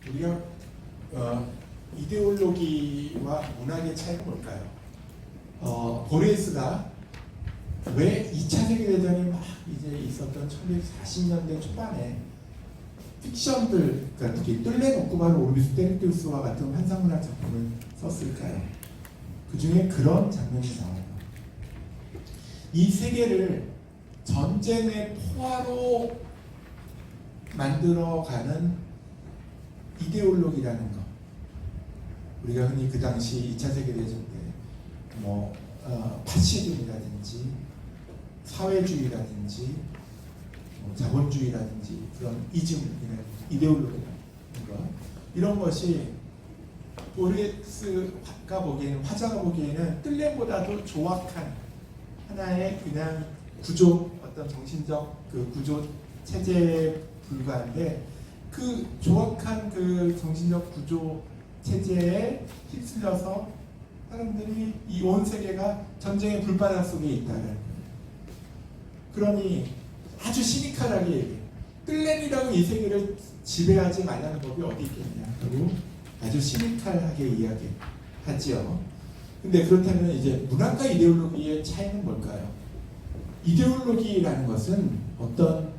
우리가 이데올로기와 문학의 차이는 뭘까요? 보레스가 왜 2차 세계대전이 막 이제 있었던 1940년대 초반에 픽션들, 그러니까 특히 뜰레 노쿠마르 오르비스 테르티우스와 같은 환상문학 작품을 썼을까요? 그 중에 그런 장면이 나와요. 이 세계를 전쟁의 포화로 만들어가는 이데올로기라는 것. 우리가 흔히 그 당시 2차 세계대전 때 파시즘이라든지 사회주의라든지 자본주의라든지 그런 이즘이라든지 이데올로기라는 것, 이런 것이 보레스가 보기에는, 화자가 보기에는 뜰렘보다도 조악한 하나의 그냥 구조, 어떤 정신적 그 구조 체제에 불과한데, 그 조악한 그 정신적 구조 체제에 휩쓸려서 사람들이 이 온 세계가 전쟁의 불바다 속에 있다는 거예요. 그러니 아주 시니컬하게 얘기해요. 뜰렘이라고 이 세계를 지배하지 말라는 법이 어디 있겠냐 하고 아주 시니컬하게 이야기하지요. 근데 그렇다면 이제 문학과 이데올로기의 차이는 뭘까요? 이데올로기라는 것은 어떤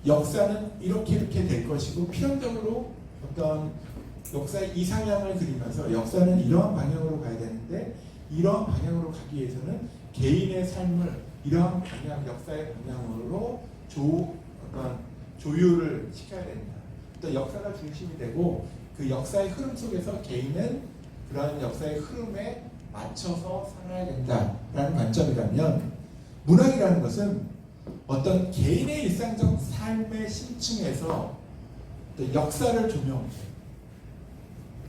역사는 이렇게 될 것이고 필연적으로 어떤 역사의 이상향을 그리면서 역사는 이러한 방향으로 가야 되는데, 이러한 방향으로 가기 위해서는 개인의 삶을 이러한 방향, 역사의 방향으로 어떤 조율을 시켜야 된다. 어떤 역사가 중심이 되고 그 역사의 흐름 속에서 개인은 그러한 역사의 흐름에 맞춰서 살아야 된다라는 관점이라면, 문학이라는 것은 어떤 개인의 일상적 삶의 심층에서 역사를 조명해요.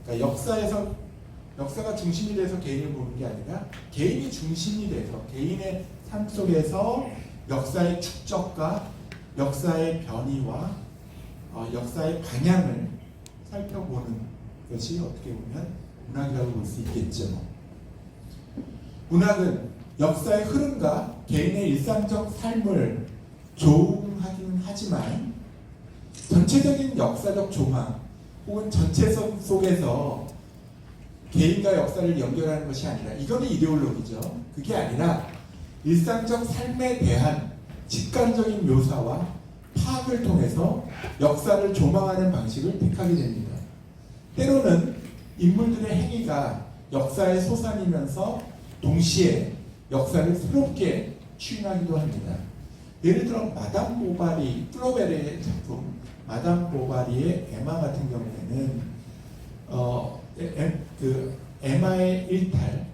그러니까 역사가 중심이 돼서 개인을 보는 게 아니라 개인이 중심이 돼서 개인의 삶 속에서 역사의 축적과 역사의 변이와 역사의 방향을 살펴보는 것이 어떻게 보면 문학이라고 볼 수 있겠죠. 문학은 역사의 흐름과 개인의 일상적 삶을 조응하기는 하지만 전체적인 역사적 조망 혹은 전체성 속에서 개인과 역사를 연결하는 것이 아니라, 이거는 이데올로기죠. 그게 아니라 일상적 삶에 대한 직관적인 묘사와 파악을 통해서 역사를 조망하는 방식을 택하게 됩니다. 때로는 인물들의 행위가 역사의 소산이면서 동시에 역사를 새롭게 추인하기도 합니다. 예를 들어 마담 보바리, 플로베르의 작품 마담 보바리의 에마 같은 경우에는 에마의 일탈,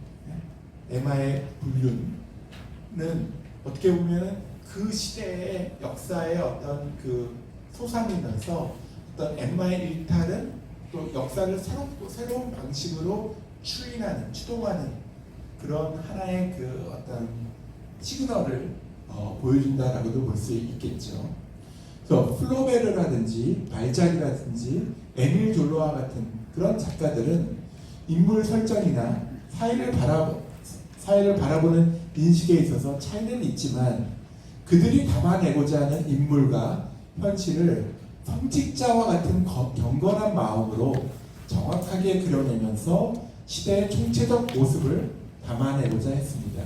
에마의 불륜은 어떻게 보면은 그 시대의 역사의 어떤 그 소산이면서 어떤 에마의 일탈은 또 역사를 새로운 방식으로 추동하는 그런 하나의 그 어떤 시그널을 보여준다라고도 볼 수 있겠죠. 그래서 플로베르라든지 발작이라든지 에밀 졸로와 같은 그런 작가들은 인물 설정이나 사회를 바라보는 인식에 있어서 차이는 있지만, 그들이 담아내고자 하는 인물과 현실을 성직자와 같은 경건한 마음으로 정확하게 그려내면서 시대의 총체적 모습을 담아내고자 했습니다.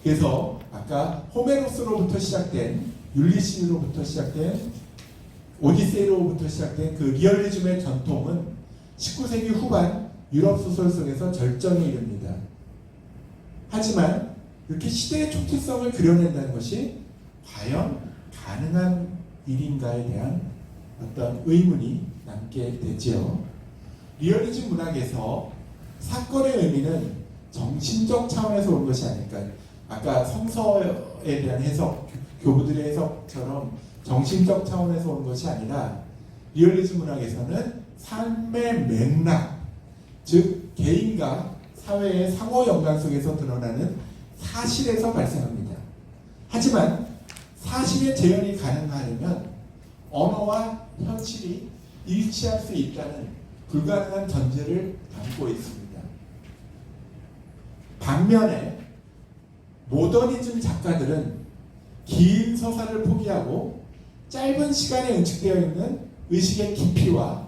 그래서 아까 호메로스로부터 시작된, 율리시스로부터 시작된, 오디세이로부터 시작된 그 리얼리즘의 전통은 19세기 후반 유럽 소설 속에서 절정에 이릅니다. 하지만 이렇게 시대의 총체성을 그려낸다는 것이 과연 가능한 일인가에 대한 어떤 의문이 남게 되지요. 리얼리즘 문학에서 사건의 의미는 정신적 차원에서 온 것이 아닐까. 아까 성서에 대한 해석, 교부들의 해석처럼 정신적 차원에서 온 것이 아니라, 리얼리즘 문학에서는 삶의 맥락, 즉 개인과 사회의 상호 연관 속에서 드러나는 사실에서 발생합니다. 하지만 사실의 재현이 가능하려면 언어와 현실이 일치할 수 있다는 불가능한 전제를 담고 있습니다. 반면에 모더니즘 작가들은 긴 서사를 포기하고 짧은 시간에 응축되어 있는 의식의 깊이와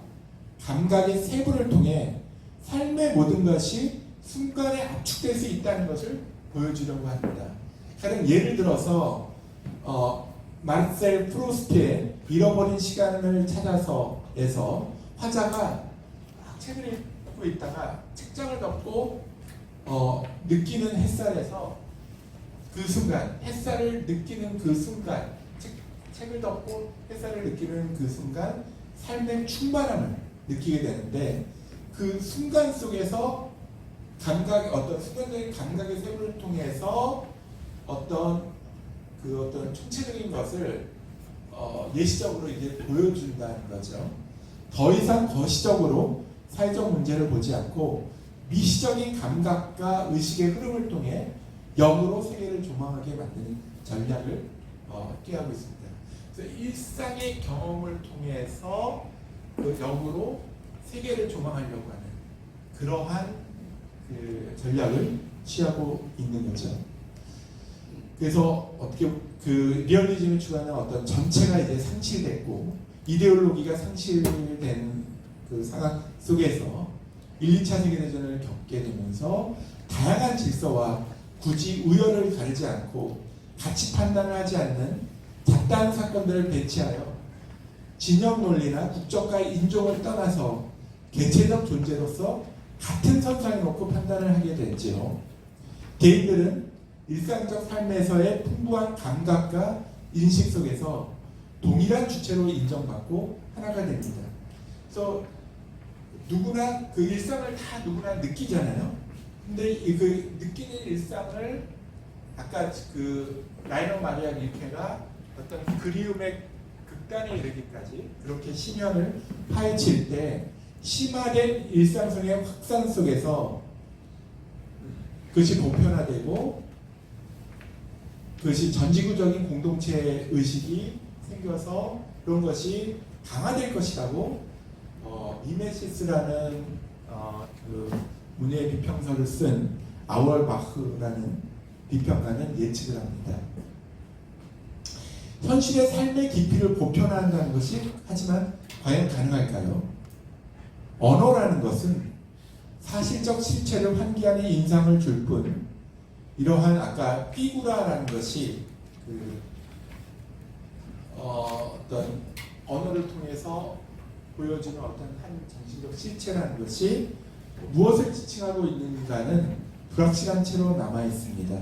감각의 세부를 통해 삶의 모든 것이 순간에 압축될 수 있다는 것을 보여주려고 합니다. 가령 예를 들어서 마르셀 프루스트의 잃어버린 시간을 찾아서에서 화자가 책을 읽고 있다가 책장을 덮고 느끼는 햇살에서 그 순간, 햇살을 느끼는 그 순간, 책을 덮고 햇살을 느끼는 그 순간 삶의 충만함을 느끼게 되는데, 그 순간 속에서 어떤 순간적인 감각의 세부를 통해서 어떤 총체적인 것을 예시적으로 이제 보여준다는 거죠. 더 이상 거시적으로 사회적 문제를 보지 않고 미시적인 감각과 의식의 흐름을 통해 영으로 세계를 조망하게 만드는 전략을 꾀하고 있습니다. 그래서 일상의 경험을 통해서 그 영으로 세계를 조망하려고 하는 그러한 그 전략을 취하고 있는 거죠. 그래서 어떻게 그 리얼리즘이 추구하는 어떤 전체가 이제 상실됐고 이데올로기가 상실된 그 상황 속에서 1, 2차 세계대전을 겪게 되면서 다양한 질서와 굳이 우열을 가리지 않고 가치 판단을 하지 않는 잡다한 사건들을 배치하여 진영 논리나 국적과 인종을 떠나서 개체적 존재로서 같은 선상에 놓고 판단을 하게 됐지요. 개인들은 일상적 삶에서의 풍부한 감각과 인식 속에서 동일한 주체로 인정받고 하나가 됩니다. 그래서 누구나 그 일상을 다 누구나 느끼잖아요. 근데 그 느끼는 일상을 아까 그 라이너 마리아 릴케가 어떤 그리움의 극단에 이르기까지 그렇게 심연을 파헤칠 때 심화된 일상성의 확산 속에서 그것이 보편화되고 그것이 전지구적인 공동체 의식이 생겨서 그런 것이 강화될 것이라고 미메시스라는 그 문예 비평서를 쓴 아월바흐라는 비평가는 예측을 합니다. 현실의 삶의 깊이를 보편화한다는 것이 하지만 과연 가능할까요? 언어라는 것은 사실적 실체를 환기하는 인상을 줄 뿐 이러한 아까 피구라라는 것이 어떤 언어를 통해서 보여주는 어떤 한 정신적 실체라는 것이 무엇을 지칭하고 있는가는 불확실한 채로 남아 있습니다.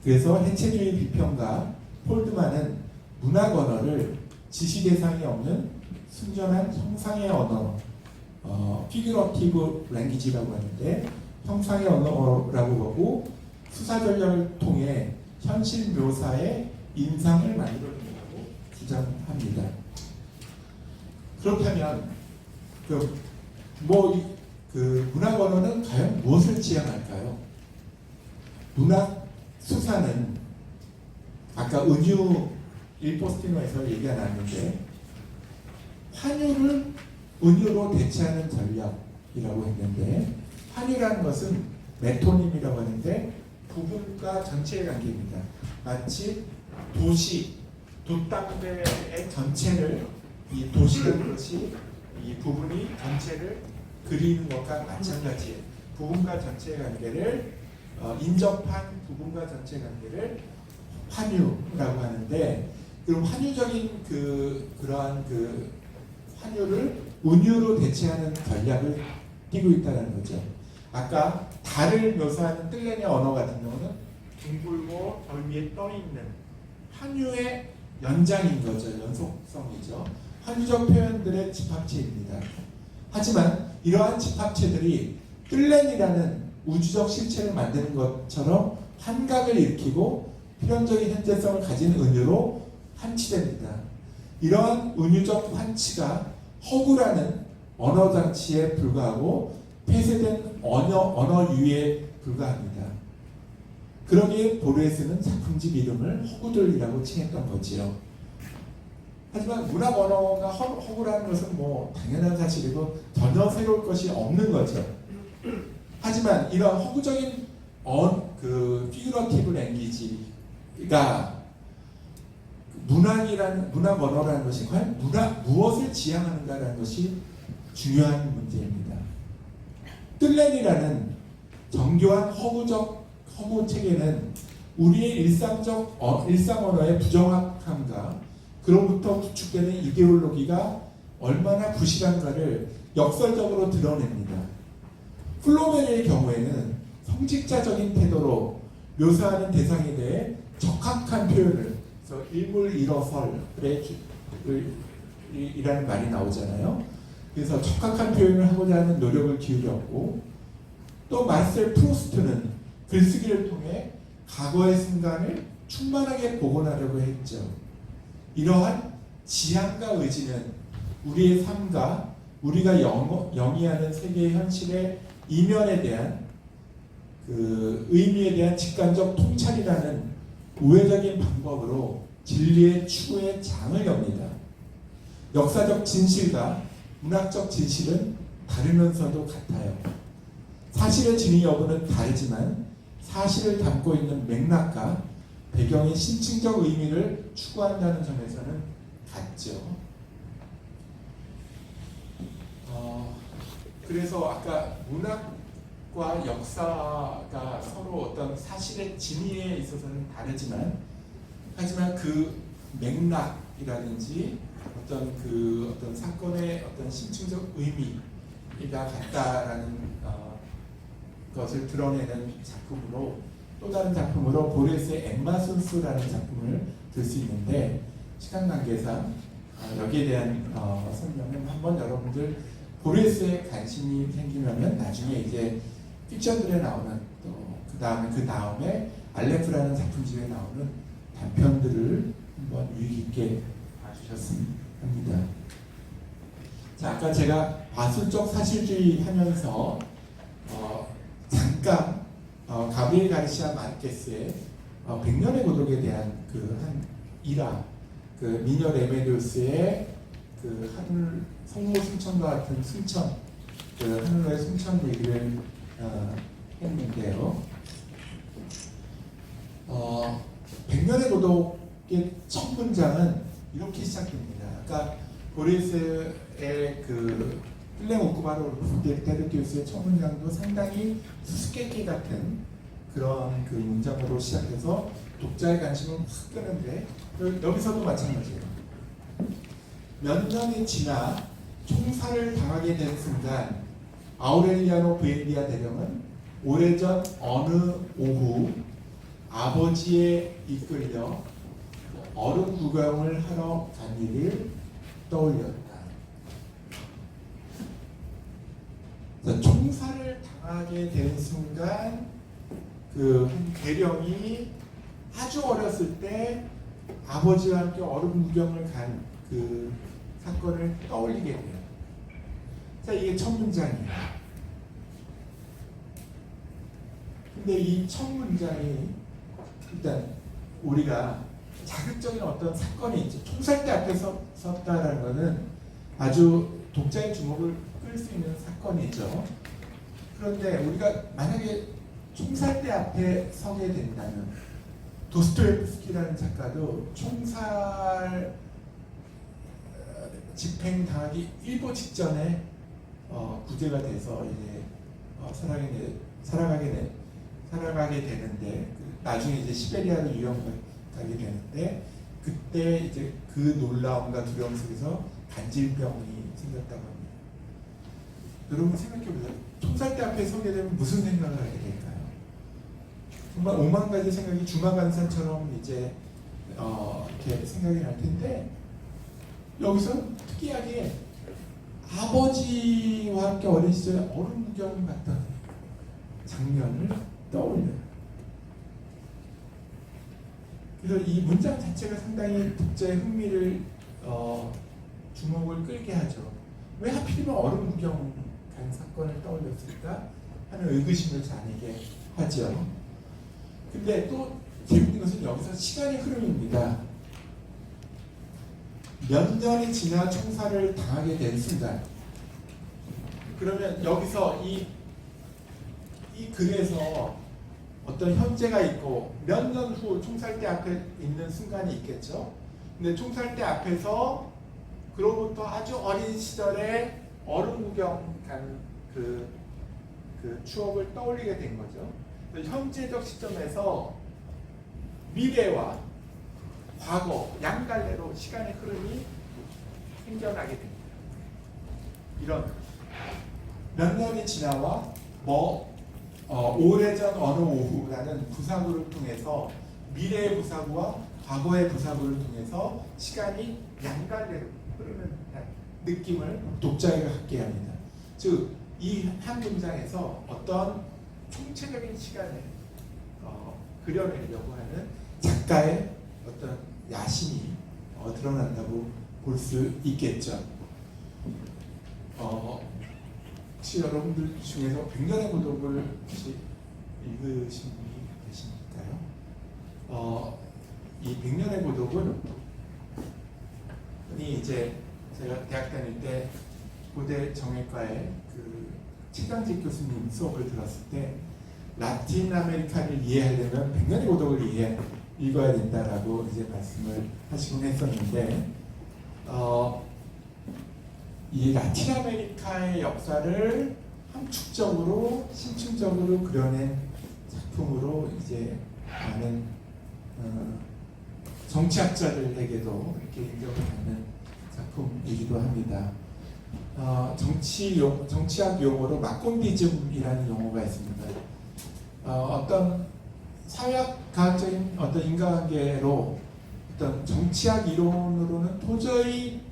그래서 해체주의 비평가 폴드만은 문학 언어를 지시 대상이 없는 순전한 형상의 언어, figurative language라고 하는데 형상의 언어라고 보고 수사 전략을 통해 현실 묘사의 인상을 만들어낸다고 주장합니다. 그렇다면 문학 언어는 과연 무엇을 지향할까요? 문학 수사는 아까 은유 일포스티노에서 얘기가 나왔는데 환유를 은유로 대체하는 전략이라고 했는데 환유라는 것은 메토님이라고 하는데 부분과 전체의 관계입니다. 마치 돛담배의 전체를 이 도시라는 것이 이 부분이 전체를 그리는 것과 마찬가지예요. 부분과 전체의 관계를 인접한 부분과 전체의 관계를 환유라고 하는데 그럼 환유적인 그러한 환유를 은유로 대체하는 전략을 띄고 있다는 거죠. 아까 달을 묘사하는 뜰렌의 언어 같은 경우는 둥글고 저 위에 떠 있는 환유의 연장인 거죠. 연속성이죠. 환유적 표현들의 집합체입니다. 하지만 이러한 집합체들이 뜰렌이라는 우주적 실체를 만드는 것처럼 환각을 일으키고 필연적인 현재성을 가진 은유로 환치됩니다. 이러한 은유적 환치가 허구라는 언어 장치에 불과하고 폐쇄된 언어 유에 불과합니다. 그러기에 보르헤스는 작품집 이름을 허구들이라고 칭했던 거지요. 하지만 문학 언어가 허구라는 것은 뭐 당연한 사실이고 전혀 새로울 것이 없는 거죠. 하지만 이런 허구적인 피규러티브 랭귀지가 문학 언어라는 것이 과연 무엇을 지향하는가라는 것이 중요한 문제입니다. 뜰렌이라는 정교한 허구 체계는 우리의 일상 언어의 부정확함과 그로부터 구축되는 이데올로기가 얼마나 부실한가를 역설적으로 드러냅니다. 플로베르의 경우에는 성직자적인 태도로 묘사하는 대상에 대해 적합한 표현을, 그래서 일물 일어설의 이라는 말이 나오잖아요. 그래서 적합한 표현을 하고자 하는 노력을 기울였고, 또 마르셀 프루스트는 글쓰기를 통해 과거의 순간을 충만하게 복원하려고 했죠. 이러한 지향과 의지는 우리의 삶과 우리가 영위하는 세계의 현실의 이면에 대한 그 의미에 대한 직관적 통찰이라는 우회적인 방법으로 진리의 추구의 장을 엽니다. 역사적 진실과 문학적 진실은 다르면서도 같아요. 사실의 진위 여부는 다르지만 사실을 담고 있는 맥락과 배경의 심층적 의미를 추구한다는 점에서는 같죠. 그래서 아까 문학과 역사가 서로 어떤 사실의 진위에 있어서는 다르지만, 하지만 그 맥락이라든지 어떤 사건의 어떤 심층적 의미가 같다라는 것을 드러내는 작품으로, 또 다른 작품으로 보레스의 엠마순스라는 작품을 들 수 있는데, 시간 관계상 여기에 대한 설명은 한번 여러분들 보레스에 관심이 생기면은 나중에 이제 픽션들에 나오는, 또 그 다음에 알레프라는 작품집에 나오는 단편들을 한번 유의 깊게 봐주셨으면 합니다. 자, 아까 제가 과술적 사실주의 하면서 잠깐 가브리엘 가르시아 마르케스의 100년의 고독에 대한 그 한 일화, 그 미녀 레메디우스의 그 하늘 성모 승천과 같은 승천, 그 하늘의 승천 얘기를 했는데요. 100년의 고독의 첫 문장은 이렇게 시작됩니다. 아까 보레스의 그 플랭 오쿠바로 테르티우스의 첫 문장도 상당히 수수께끼 같은 그런 그 문장으로 시작해서 독자의 관심을 확 끄는데, 여기서도 마찬가지예요. 몇 년이 지나 총살을 당하게 된 순간 아우렐리아노 부엔디아 대령은 오래전 어느 오후 아버지에 이끌려 얼음 구경을 하러 간 일을 떠올렸다. 총살을 당하게 된 순간 그 한 대령이 아주 어렸을 때 아버지와 함께 얼음 구경을 간 그 사건을 떠올리게 돼요. 자, 이게 첫 문장이에요. 근데 이 첫 문장이 일단 우리가 자극적인 어떤 사건이 있죠. 총살대 앞에 섰다라는 것은 아주 독자의 주목을 끌 수 있는 사건이죠. 그런데 우리가 만약에 총살대 앞에 서게 된다면, 도스토옙스키라는 작가도 총살 집행 당하기 일보 직전에 구제가 돼서 이제 살아가게 되는데, 나중에 이제 시베리아로 유학 가게 되는데, 그때 이제 그 놀라움과 두려움 속에서 간질병이 생겼다고 합니다. 여러분 생각해보세요. 총살대 앞에 서게 되면 무슨 생각을 하게 될까요? 정말 오만 가지 생각이 주마간산처럼 이제 이렇게 생각이 날 텐데, 여기서 특이하게 아버지와 함께 어린 시절에 얼음 구경을 갔던 장면을 떠올려요. 그래서 이 문장 자체가 상당히 독자의 흥미를 주목을 끌게 하죠. 왜 하필이면 얼음 구경 간 사건을 떠올렸을까 하는 의구심을 자니게 하죠. 근데 또 재밌는 것은 여기서 시간의 흐름입니다. 몇 년이 지나 총살을 당하게 된 순간, 그러면 여기서 이 글에서 어떤 현재가 있고 몇 년 후 총살대 앞에 있는 순간이 있겠죠. 근데 총살대 앞에서 그로부터 아주 어린 시절에 얼음 구경 간그 추억을 떠올리게 된 거죠. 현재적 시점에서 미래와 과거 양갈래로 시간의 흐름이 생겨나게 됩니다. 이런 몇 년이 지나와 오래전 어느 오후라는 부사구를 통해서 미래의 부사구와 과거의 부사구를 통해서 시간이 양갈래로 흐르는 느낌을 독자에게 갖게 합니다. 즉, 이 한 문장에서 어떤 총체적인 시간을 그려내려고 하는 작가의 어떤 야심이 드러난다고 볼 수 있겠죠. 혹시 여러분들 중에서 백년의 고독을 혹시 읽으신 분이 계십니까요? 이 백년의 고독은 이제 제가 대학 다닐 때 고대 정외과의 그 최강직 교수님 수업을 들었을 때 라틴 아메리카를 이해하려면 백년의 고독을 읽어야 된다라고 이제 말씀을 하시곤 했었는데, 이 라틴 아메리카의 역사를 함축적으로 심층적으로 그려낸 작품으로 이제 많은 정치학자들에게도 이렇게 인정을 받는 작품이기도 합니다. 정치학 용어로 마콘디즘이라는 용어가 있습니다. 어떤 사회과학적인 어떤 인과관계로 어떤 정치학 이론으로는 도저히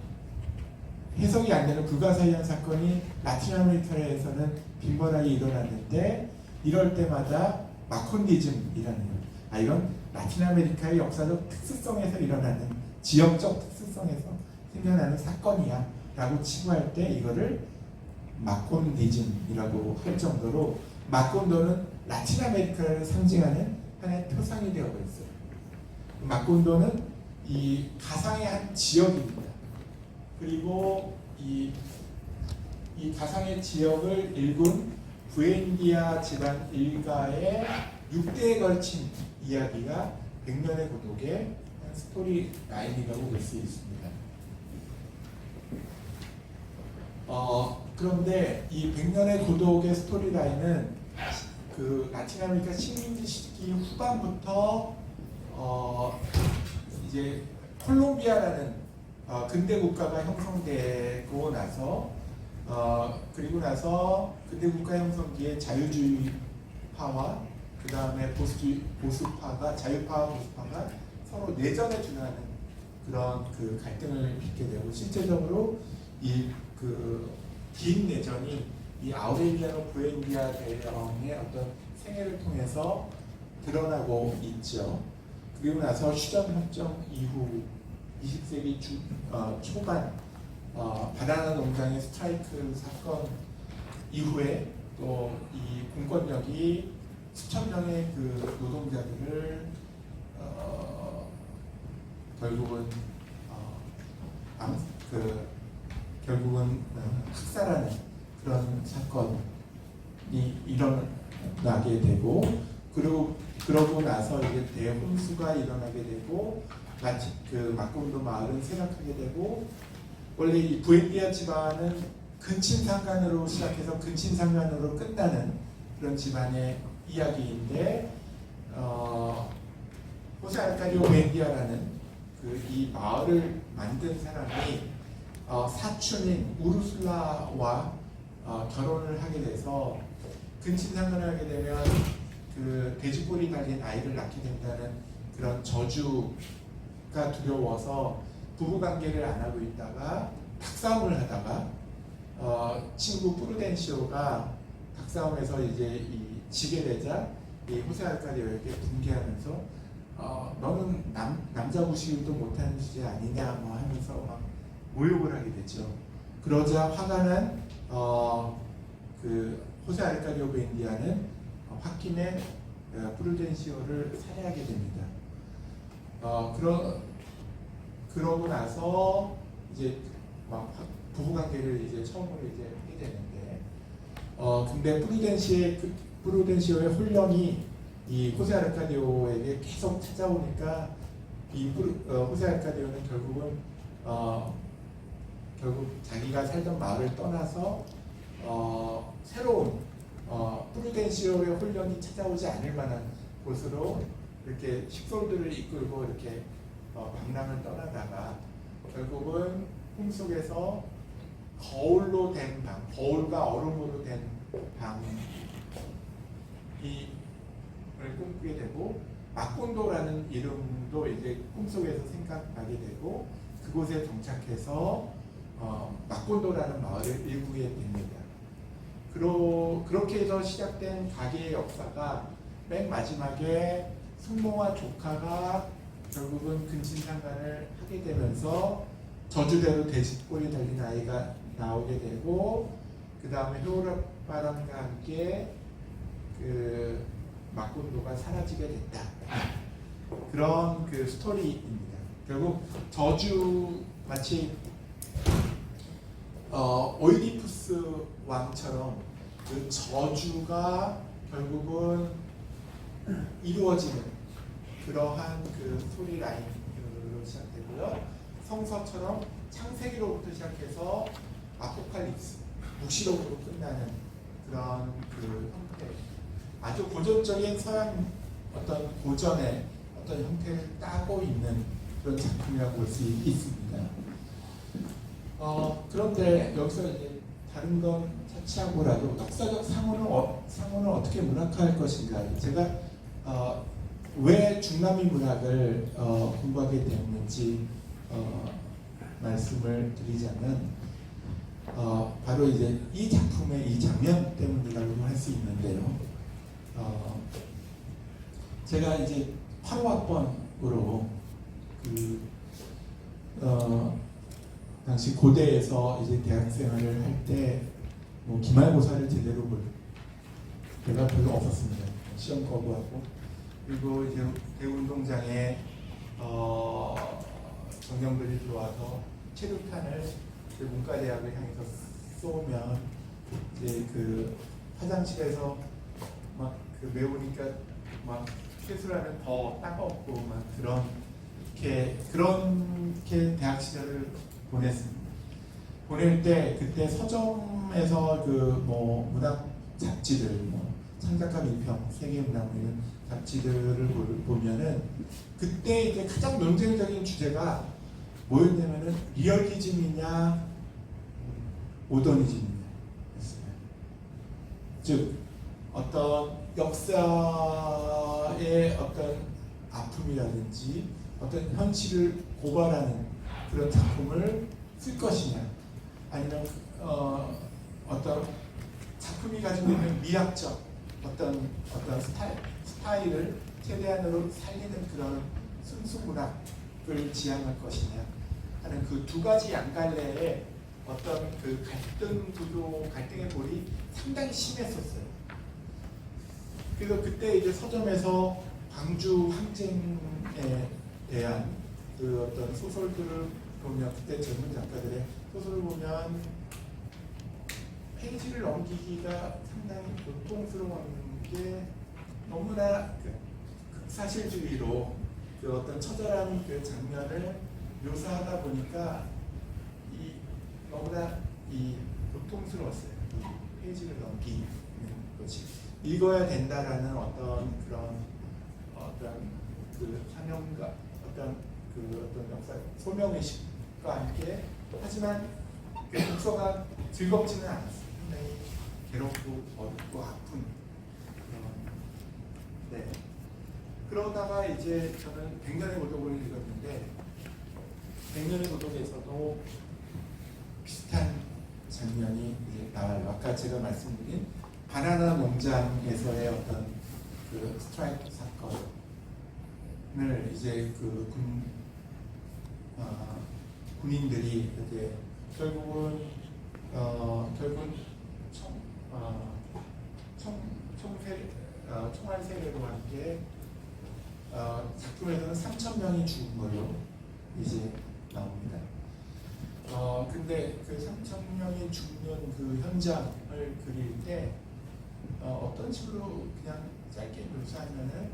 해석이 안 되는 불가사의한 사건이 라틴 아메리카에서는 빈번하게 일어났는데, 이럴 때마다 마콘디즘이라는 이건 라틴 아메리카의 역사적 특수성에서 일어나는 지역적 특수성에서 생겨나는 사건이야 라고 치부할 때 이거를 마콘디즘이라고 할 정도로, 마콘도는 라틴 아메리카를 상징하는 하나의 표상이 되어버렸어요. 마콘도는 이 가상의 한 지역입니다. 그리고 이 가상의 지역을 일군 부엔디아 집안 일가의 6대에 걸친 이야기가 백년의 고독의 스토리 라인이라고 볼 수 있습니다. 그런데 이 백년의 고독의 스토리 라인은 그 라틴 아메리카 식민지 시기 후반부터 이제 콜롬비아라는 근대 국가가 형성되고 나서 그리고 나서 근대 국가 형성기에 자유주의파와 그 다음에 보수파가 자유파와 보수파가 서로 내전에 준하는 그런 그 갈등을 빚게 되고, 실제적으로 이 그 긴 내전이 이 아우렐리아노 부엔디아 대왕의 어떤 생애를 통해서 드러나고 있죠. 그리고 나서 휴전협정 이후 20세기 초반 바나나 농장의 스트라이크 사건 이후에 또 이 공권력이 수천 명의 그 노동자들을 결국은 학살하는 그런 사건이 일어나게 되고, 그러고 나서 이제 대홍수가 일어나게 되고, 마치 그 마콘도 마을은 쇠락하게 되고, 원래 이 부엔디아 집안은 근친상간으로 시작해서 근친상간으로 끝나는 그런 집안의 이야기인데, 호세 알카디오 부엔디아라는 그 이 마을을 만든 사람이 사촌인 우르술라와 결혼을 하게 돼서, 근친상간을 하게 되면 그 돼지꼬리 달린 아이를 낳게 된다는 그런 저주가 두려워서 부부관계를 안 하고 있다가 닭싸움을 하다가 친구 프루덴시오가 닭싸움에서 이제 이 지게 되자 이 호세 알카디오에게 분개하면서 너는 남자 구실도 못하는 주제 아니냐 뭐 하면서 막 모욕을 하게 되죠. 그러자 화가 난 그 호세 알카디오 부엔디아는 홧김에 프루덴시오를 살해하게 됩니다. 그러고 나서 이제 막 부부관계를 이제 처음으로 이제 하게 되는데, 근데 프루덴시오의 혼령이 이 호세 알카디오에게 계속 찾아오니까 호세 알카디오는 결국 자기가 살던 마을을 떠나서 새로운 프루덴시오의 혼련이 찾아오지 않을 만한 곳으로 이렇게 식솔들을 이끌고 이렇게 방랑을 떠나다가 결국은 꿈속에서 거울로 된 방, 거울과 얼음으로 된 방을 꿈꾸게 되고 마콘도라는 이름도 이제 꿈속에서 생각나게 되고 그곳에 정착해서 마콘도라는 마을을 일구게 됩니다. 그렇게 해서 시작된 가게의 역사가 맨 마지막에 승모와 조카가 결국은 근친상간을 하게 되면서 저주대로 돼지꼬리 달린 아이가 나오게 되고 그 다음에 효라바람과 함께 그 마콘도가 사라지게 됐다. 그런 그 스토리입니다. 결국 저주 마치 오이디푸스 왕처럼 그 저주가 결국은 이루어지는 그러한 그 스토리 라인으로 시작되고요. 성서처럼 창세기로부터 시작해서 아포칼립스, 묵시록으로 끝나는 그런 그 형태. 아주 고전적인 서양 어떤 고전의 어떤 형태를 따고 있는 그런 작품이라고 볼 수 있습니다. 그런데 여기서 이제 다른 건 차치하고라도 역사적 상호는 어떻게 문학화할 것인가. 제가 왜 중남미 문학을 공부하게 되었는지 말씀을 드리자면 바로 이제 이 작품의 이 장면 때문이라고 할 수 있는데요. 제가 이제 8호학번으로 당시 고대에서 이제 대학생활을 할 때 뭐 기말고사를 제대로 볼 때가 별로 없었습니다. 시험 거부하고 그리고 이제 대운동장에 정령들이 들어와서 체류탄을 문과대학을 향해서 쏘면 이제 그 화장실에서 막 그 매우니까 막 퇴수라는 더 따갑고 막 그렇게 대학 시절을 보냈습니다. 보낼 때 그때 서점에서 그 뭐 문학 잡지들 뭐 창작한 일평, 세계문학 이런 잡지들을 보면은 그때 이제 가장 논쟁적인 주제가 뭐였냐면은 리얼리즘이냐 모더니즘이냐 였어요. 즉 어떤 역사의 어떤 아픔이라든지 어떤 현실을 고발하는 그런 작품을 쓸 것이냐 아니면 어떤 작품이 가지고 있는 미학적 어떤 스타일을 최대한으로 살리는 그런 순수문학을 지향할 것이냐 하는 그 두 가지 양갈래의 어떤 그 갈등의 골이 상당히 심했었어요. 그래서 그때 이제 서점에서 광주 항쟁에 대한 그 어떤 소설들을 보면 그때 젊은 작가들의 소설을 보면 페이지를 넘기기가 상당히 고통스러운 게 너무나 극사실주의로 그 어떤 처절한 그 장면을 묘사하다 보니까 너무나 고통스러웠어요. 이 페이지를 넘기는 것이 읽어야 된다라는 어떤 그런 그 사명과 어떤 역사 소명의식과 함께 하지만 그 독서가 즐겁지는 않았어요. 상당히 괴롭고 어렵고 아픈 네. 그러다가 이제 저는 100년의 고독을 읽었는데 100년의 고독에서도 비슷한 장면이 이제 나와요. 아까 제가 말씀드린 바나나 농장에서의 어떤 그 스트라이크 사건을 이제 그 군인들이 이제 결국은 총알 세례로 함께 작품에서는 3,000명이 죽은 걸로 이제 나옵니다. 근데 그 3,000명이 죽는 그 현장을 그릴 때 어떤 식으로 그냥 짧게 묘사하면은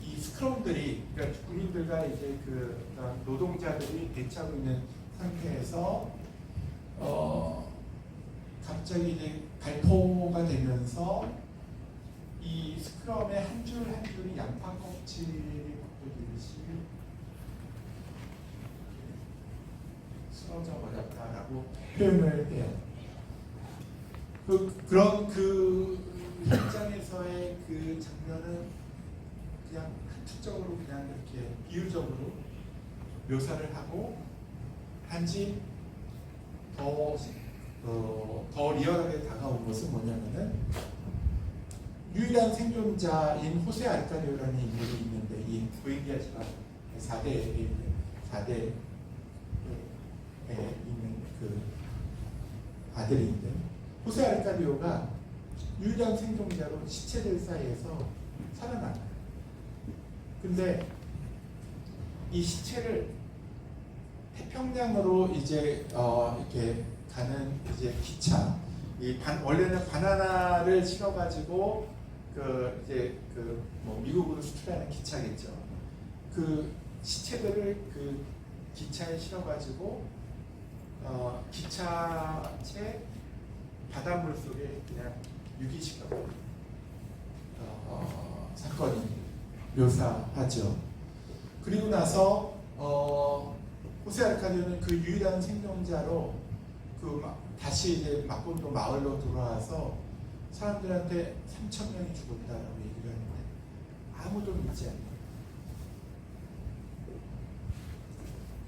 이 이 스크럼들이 그러니까 군인들과 이제 그 노동자들이 대치하고 있는 상태에서 갑자기 이제 발포가 되면서 이 스크럼의 한 줄 한 줄이 양파 껍질이 벗겨지듯이 쓰러져 버렸다라고 표현을 해요. 그런 현장에서의 그 장면은 그냥 한축적으로 그냥 이렇게 비유적으로 묘사를 하고 단지 더 리얼하게 다가온 것은 뭐냐면은 유일한 생존자인 호세 알카디오라는 인물이 있는데 이 부엔디아 집안 4대에 있는 그 아들인데 호세 알카디오가 유일한 생존자로 시체들 사이에서 살아나요. 근데 이 시체를 태평양으로 이제 이렇게 가는 이제 기차, 원래는 바나나를 실어가지고 뭐 미국으로 수출하는 기차겠죠. 그 시체들을 그 기차에 실어가지고 기차체 바닷물 속에 그냥 유기시켜버린 사건이 묘사하죠. 그리고 나서 호세 알카디오는 그 유일한 생존자로 다시 이제 마콘도 마을로 돌아와서 사람들한테 3,000명이 죽었다라고 얘기를 하는데 아무도 믿지 않아요.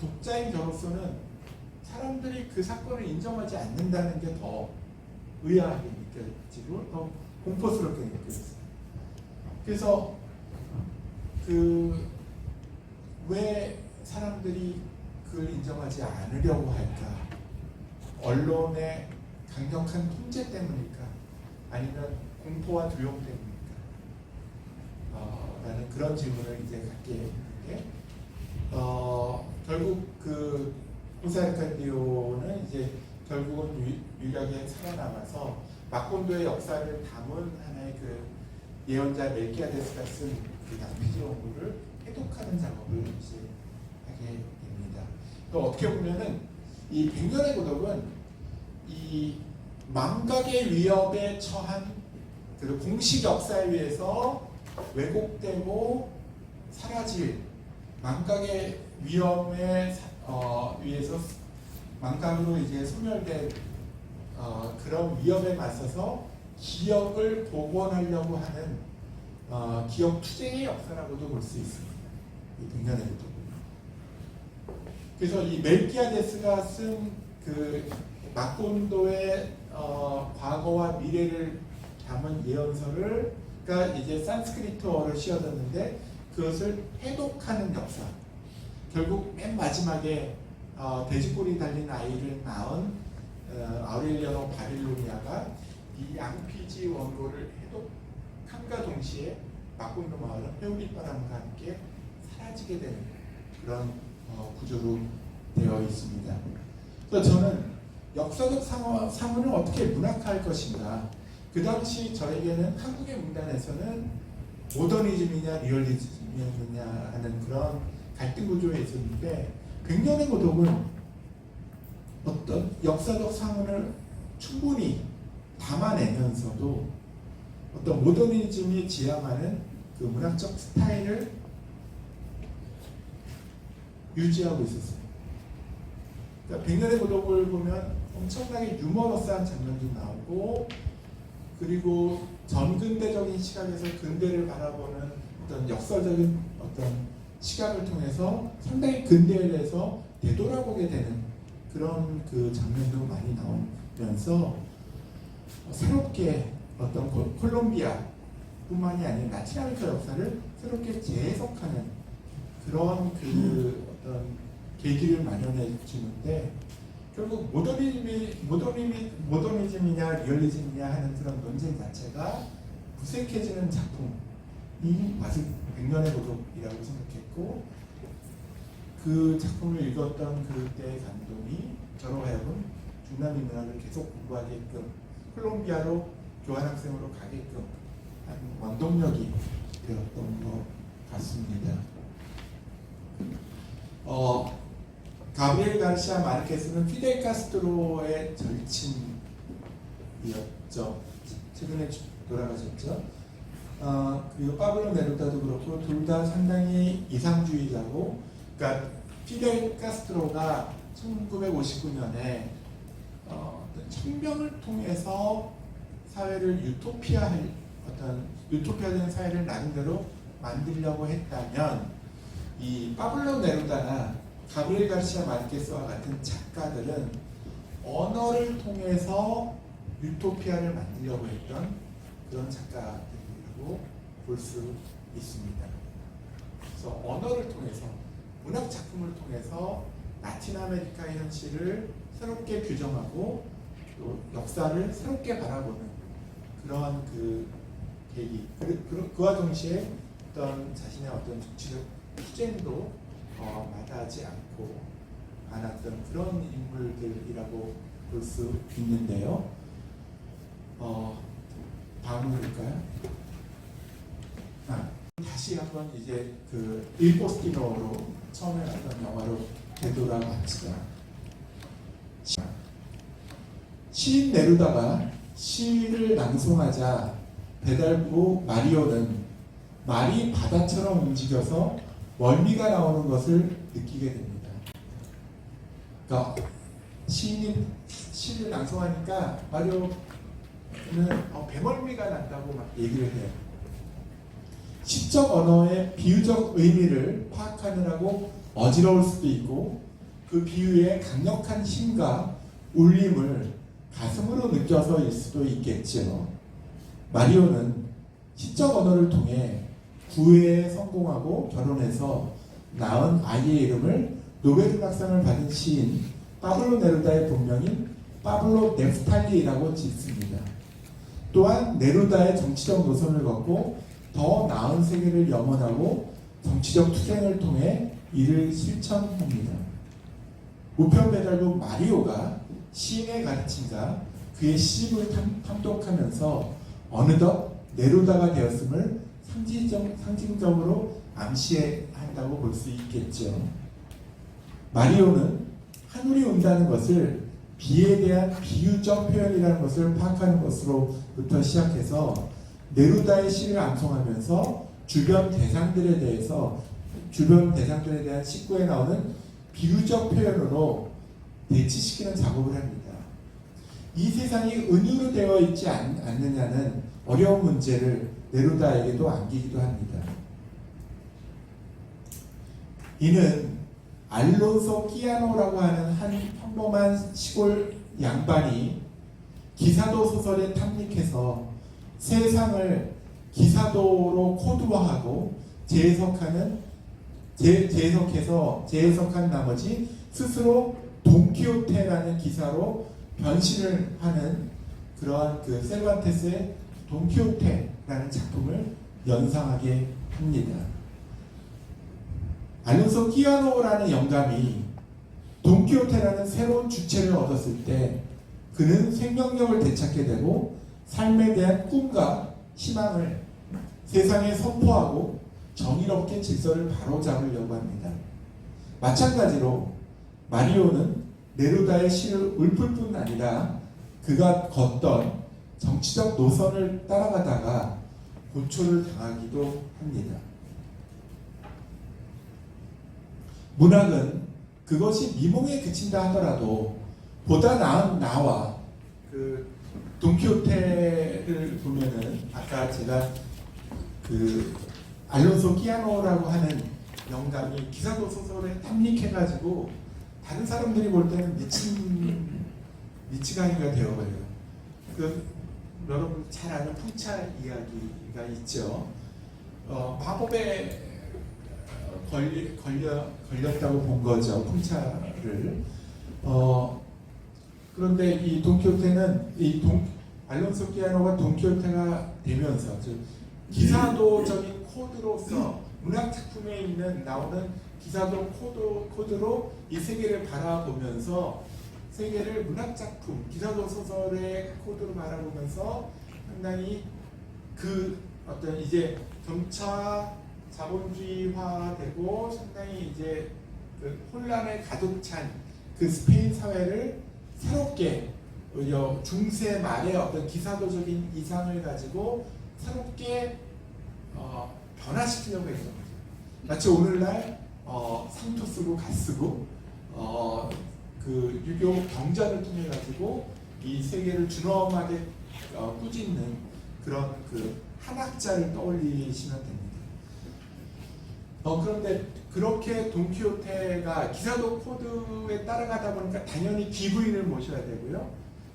독자인 저로서는 사람들이 그 사건을 인정하지 않는다는 게 더 의아하게 느껴지고 더 공포스럽게 느껴졌어요. 그래서 왜 사람들이 그걸 인정하지 않으려고 할까? 언론의 강력한 통제 때문일까? 아니면 공포와 두려움 때문일까? 라는 그런 질문을 이제 갖게 되는데 결국 그 호세 알카디오는 이제 결국은 유일하게 살아남아서 마콘도의 역사를 담은 하나의 그 예언자 멜키아데스가 쓴 그 낭피지 원고를 해독하는 작업을 이제 하게 됩니다. 또 어떻게 보면은 이 백년의 고독은 이 망각의 위협에 처한 그 공식 역사에 의해서 왜곡되고 사라질 망각의 위험에 의해서 망각으로 이제 소멸된 그런 위협에 맞서서 기억을 복원하려고 하는 기억 투쟁의 역사라고도 볼 수 있습니다. 이 백년의 고독. 그래서 이 멜키아데스가 쓴 그 마콘도의 과거와 미래를 담은 예언서가 이제 산스크리트어를 씌워졌는데 그것을 해독하는 역사. 결국 맨 마지막에 돼지꼬리 달린 아이를 낳은 아우렐리아노 바빌로니아가 이 양피지 원고를 해독함과 동시에 마콘도 마을은 회오리바람과 함께 사라지게 되는 그런 구조로 되어 있습니다. 그래서 저는 역사적 상황을 어떻게 문학화할 것인가. 그 당시 저에게는 한국의 문단에서는 모더니즘이냐 리얼리즘이냐 하는 그런 갈등 구조에 있었는데 백년의 고독은 어떤 역사적 상황을 충분히 담아내면서도 어떤 모더니즘이 지향하는 그 문학적 스타일을 유지하고 있었어요. 그러니까 백년의 고독을 보면 엄청나게 유머러스한 장면도 나오고 그리고 전근대적인 시각에서 근대를 바라보는 어떤 역사적인 어떤 시각을 통해서 상당히 근대에 대해서 되돌아보게 되는 그런 그 장면도 많이 나오면서 새롭게 어떤 콜롬비아뿐만이 아닌 라틴 아메리카 역사를 새롭게 재해석하는 그런 그 어떤 계기를 마련해 주는데 결국 모더니즘이냐 리얼리즘이냐 하는 그런 논쟁 자체가 무색해지는 작품이 맞을 백년의 고독이라고 생각했고 그 작품을 읽었던 그때의 감동이 저로 하여금 중남미 문학을 계속 공부하게끔 콜롬비아로 교환학생으로 가게끔 한 원동력이 되었던 것 같습니다. 가브리엘 가르시아 마르케스는 피델 카스트로의 절친이었죠. 최근에 돌아가셨죠. 그리고 파블로 네루다도 그렇고 둘 다 상당히 이상주의자고, 그러니까 피델 카스트로가 1959년에 혁명을 통해서 사회를 유토피아적인 사회를 나름대로 만들려고 했다면, 이 파블로 네루다나 가브리엘 가르시아 마르케스와 같은 작가들은 언어를 통해서 유토피아를 만들려고 했던 그런 작가들이라고 볼 수 있습니다. 그래서 언어를 통해서, 문학 작품을 통해서 라틴 아메리카의 현실을 새롭게 규정하고 또 역사를 새롭게 바라보는 그러한 그 계기, 그와 동시에 어떤 자신의 어떤 정치적 투쟁도 마다하지 않았던 그런 인물들이라고 볼 수 있는데요. 다음으로 볼까요? 다시 한번 이제 그 일 포스티노로 처음에 나왔던 영화로 되돌아갑시다. 시인 네루다가 시를 낭송하자 배달부 마리오는 말이 바다처럼 움직여서 멀미가 나오는 것을 느끼게 됩니다. 그러니까 시인이 시를 낭송하니까 마리오는 배멀미가 난다고 막 얘기를 해요. 시적 언어의 비유적 의미를 파악하느라고 어지러울 수도 있고, 그 비유의 강력한 힘과 울림을 가슴으로 느껴서일 수도 있겠지요. 마리오는 시적 언어를 통해 구애에 성공하고 결혼해서 낳은 아이의 이름을 노벨문학상을 받은 시인 파블로 네루다의 본명인 파블로 네프탈리라고 짓습니다. 또한 네루다의 정치적 노선을 걷고 더 나은 세계를 염원하고 정치적 투쟁을 통해 이를 실천합니다. 우편 배달부 마리오가 시인의 가르침과 그의 시집을 탐독하면서 어느덧 네루다가 되었음을 상징적으로 암시한다고 볼 수 있겠죠. 마리오는 하늘이 운다는 것을 비에 대한 비유적 표현이라는 것을 파악하는 것으로부터 시작해서 네루다의 시를 암송하면서 주변 대상들에 대한 식구에 나오는 비유적 표현으로 대치시키는 작업을 합니다. 이 세상이 은유로 되어 있지 않느냐는 어려운 문제를 네루다에게도 안기기도 합니다. 이는 알론소 끼아노라고 하는 한 평범한 시골 양반이 기사도 소설에 탐닉해서 세상을 기사도로 코드화하고 재해석한 나머지 스스로 돈키호테라는 기사로 변신을 하는 그러한 그 셀반테스의 돈키호테라는 작품을 연상하게 합니다. 알론소 끼아노라는 영감이 돈키호테라는 새로운 주체를 얻었을 때 그는 생명력을 되찾게 되고 삶에 대한 꿈과 희망을 세상에 선포하고 정의롭게 질서를 바로잡으려고 합니다. 마찬가지로 마리오는 네루다의 시를 읊을 뿐 아니라 그가 걷던 정치적 노선을 따라가다가 고초를 당하기도 합니다. 문학은 그것이 미몽에 그친다 하더라도 보다 나은 나와 그 돈키호테를 보면은 아까 제가 그 알론소 끼아노라고 하는 영감이 기사도 소설에 탐닉해가지고 다른 사람들이 볼 때는 미치광이가 되어버려요. 그 여러분 잘 아는 풍차 이야기가 있죠. 마법에 걸렸다고 본 거죠, 풍차를. 그런데 이 돈키호테는 알론소 끼아노가 돈키호테가 되면서 기사도적인 코드로서 문학 작품에 나오는 기사도 코드로 이 세계를 바라보면서 세계를 문학 작품, 기사도 소설의 코드로 바라보면서 상당히 그 어떤 이제 점차 자본주의화되고 상당히 이제 그 혼란에 가득 찬 그 스페인 사회를 새롭게 오히려 중세 말의 어떤 기사도적인 이상을 가지고 새롭게 변화시키려고 했던 거죠. 마치 오늘날 상투 쓰고 가 쓰고 그 유교 경전을 통해 가지고 이 세계를 준엄하게 꾸짖는 그런 그 한학자를 떠올리시면 됩니다. 그런데 그렇게 돈키호테가 기사도 코드에 따라가다 보니까 당연히 기부인을 모셔야 되고요.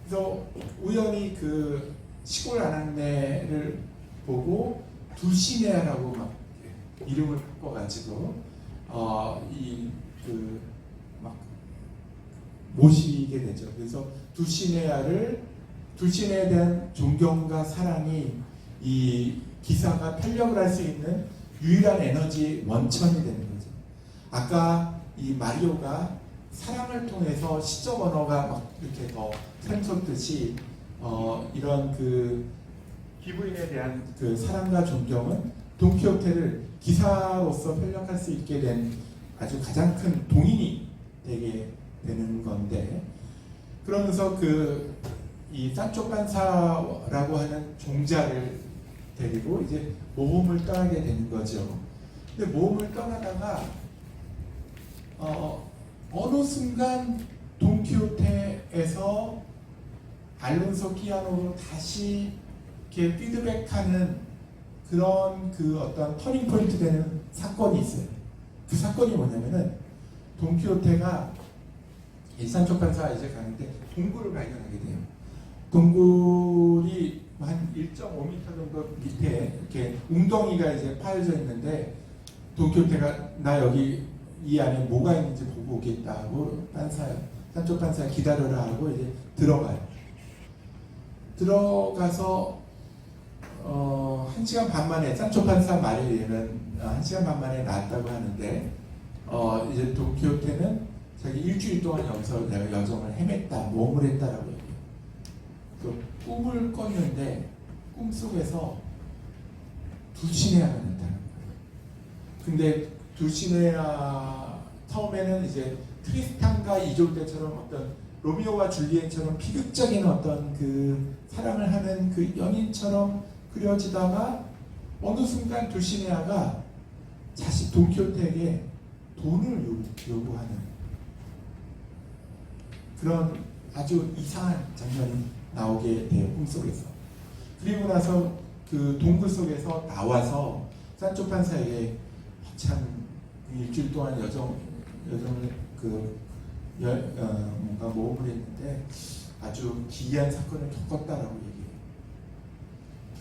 그래서 우연히 그 시골 아낙네를 보고 두시네아라고 막 이름을 바꿔가지고 이 그 막 모시게 되죠. 그래서 두시네아에 대한 존경과 사랑이 이 기사가 편력을 할 수 있는 유일한 에너지 원천이 되는 거죠. 아까 이 마리오가 사랑을 통해서 시적 언어가 막 이렇게 더 샘솟듯이 이런 그 기부인에 대한 그 사랑과 존경은 돈키호테를 기사로서 편력할 수 있게 된 아주 가장 큰 동인이 되게 되는 건데, 그러면서 그 이 산초 판사라고 하는 종자를 데리고 이제 모험을 떠나게 되는 거죠. 근데 모험을 떠나다가 어느 순간 돈키호테에서 알론소 끼아노로 다시 이렇게 피드백하는 그런 그 어떤 터닝 포인트 되는 사건이 있어요. 그 사건이 뭐냐면은 돈키호테가 산초 판사 이제 가는데 동굴을 발견하게 돼요. 동굴이 한 1.5m 정도 밑에 이렇게 웅덩이가 이제 파여져 있는데, 돈키호테가 나 여기 이 안에 뭐가 있는지 보고 오겠다 하고 산초 판사 기다려라 하고 이제 들어가요. 들어가서 1시간 반 만에, 산초 판사 말에 의하면 1시간 반 만에 나왔다고 하는데, 이제 돈키호테는 자기 일주일 동안 여기서 내가 여정을 헤맸다, 모험을 했다라고 얘기해요. 그 꿈을 꿨는데 꿈속에서 두시네아가 나타나는 거예요. 근데 두시네아 처음에는 이제 트리스탄과 이졸데처럼 어떤 로미오와 줄리엣처럼 비극적인 어떤 그 사랑을 하는 그 연인처럼 그려지다가 어느 순간 두시네아가 자신 돈키호테에게 돈을 요구하는 그런 아주 이상한 장면이 나오게 돼요, 꿈속에서. 그리고 나서 그 동굴 속에서 나와서 산초 판사에게 참 일주일 동안 여정을 뭔가 모험을 했는데 아주 기이한 사건을 겪었다라고 얘기해요.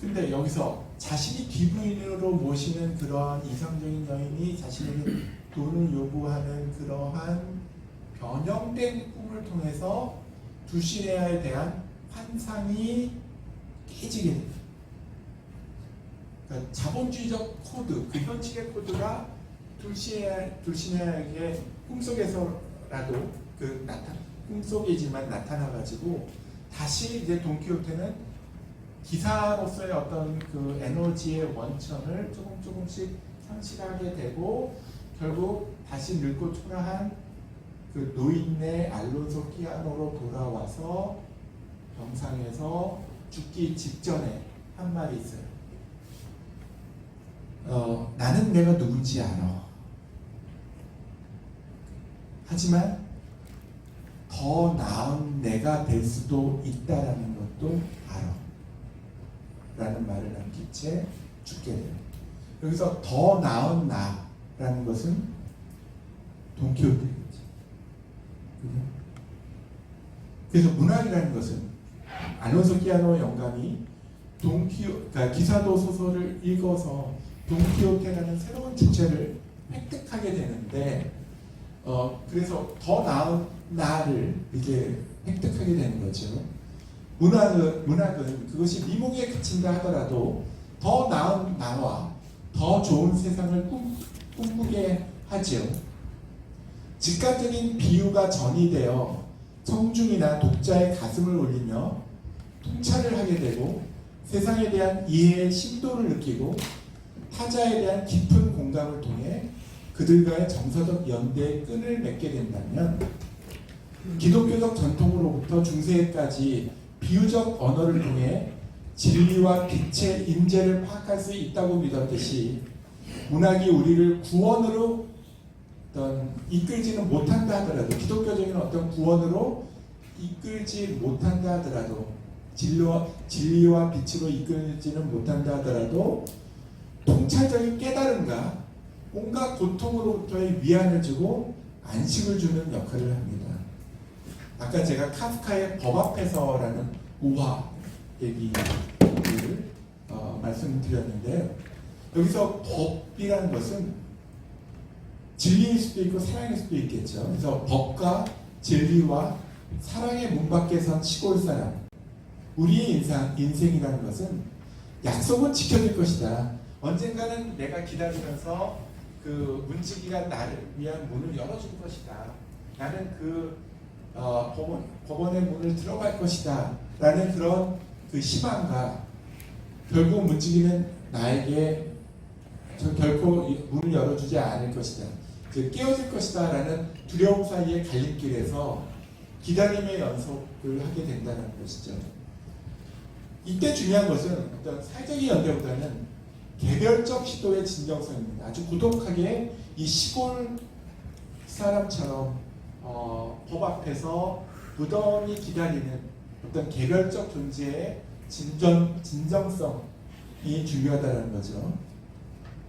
근데 여기서 자신이 기부인으로 모시는 그러한 이상적인 여인이 자신에게 돈을 요구하는 그러한 변형된 꿈을 통해서 두시네아에 대한 환상이 깨지게 됩니다. 그러니까 자본주의적 코드, 그 현실의 코드가 두시네아에게 꿈속에서라도 꿈속이지만 나타나가지고 다시 이제 돈키호테는 기사로서의 어떤 그 에너지의 원천을 조금씩 상실하게 되고, 결국 다시 늙고 초라한 그 노인네 알론소 끼아노로 돌아와서 병상에서 죽기 직전에 한 말이 있어요. 나는 내가 누군지 알아. 하지만 더 나은 내가 될 수도 있다라는 것도 알아. 라는 말을 남긴 채 죽게 돼요. 여기서 더 나은 나라는 것은 돈키호테겠죠. 그래서 문학이라는 것은 알론소 끼아노 영감이 그러니까 기사도 소설을 읽어서 돈키호테라는 새로운 주체를 획득하게 되는데, 그래서 더 나은 나를 이제 획득하게 되는 거죠. 문학은 그것이 미목에 그친다 하더라도 더 나은 나와 더 좋은 세상을 꿈꾸게 하지요. 즉각적인 비유가 전이되어 청중이나 독자의 가슴을 울리며 통찰을 하게 되고 세상에 대한 이해의 심도를 느끼고 타자에 대한 깊은 공감을 통해 그들과의 정서적 연대의 끈을 맺게 된다면 기독교적 전통으로부터 중세까지 비유적 언어를 통해 진리와 빛의 임재를 파악할 수 있다고 믿었듯이 문학이 우리를 구원으로 이끌지는 못한다 하더라도 기독교적인 어떤 구원으로 이끌지 못한다 하더라도 진리와 빛으로 이끌지는 못한다 하더라도 통찰적인 깨달음과 온갖 고통으로부터의 위안을 주고 안식을 주는 역할을 합니다. 아까 제가 카프카의 법 앞에서라는 우화 얘기를 말씀드렸는데 여기서 법이라는 것은 진리일 수도 있고 사랑일 수도 있겠죠. 그래서 법과 진리와 사랑의 문 밖에 선 시골 사람, 우리의 인생이라는 것은 약속은 지켜질 것이다. 언젠가는 내가 기다리면서 그 문지기가 나를 위한 문을 열어줄 것이다. 나는 그 법원의 문을 들어갈 것이다. 라는 그런 그 희망과 결국 문지기는 나에게 결코 문을 열어주지 않을 것이다. 깨어질 것이다. 라는 두려움 사이의 갈림길에서 기다림의 연속을 하게 된다는 것이죠. 이때 중요한 것은 어떤 사회적인 연대보다는 개별적 시도의 진정성입니다. 아주 고독하게 이 시골 사람처럼 법 앞에서 무던히 기다리는 어떤 개별적 존재의 진정성이 중요하다는 거죠.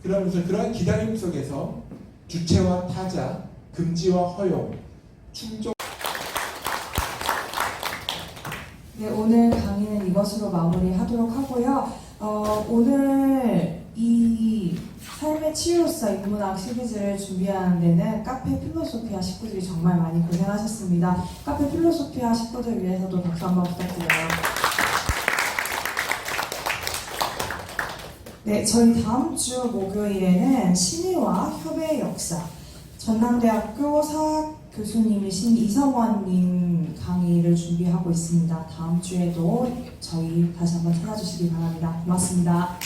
그러면서 그러한 기다림 속에서 주체와 타자, 금지와 허용, 충족. 네, 오늘 강의는 이것으로 마무리하도록 하고요. 오늘 이 삶의 치유로서 인문학 시리즈를 준비하는 데는 카페 필로소피아 식구들이 정말 많이 고생하셨습니다. 카페 필로소피아 식구들 위해서도 박수 한번 부탁드려요. 네, 저희 다음 주 목요일에는 신의와 협의의 역사, 전남대학교 사학 교수님이신 이성원님 강의를 준비하고 있습니다. 다음 주에도 저희 다시 한번 찾아주시기 바랍니다. 고맙습니다.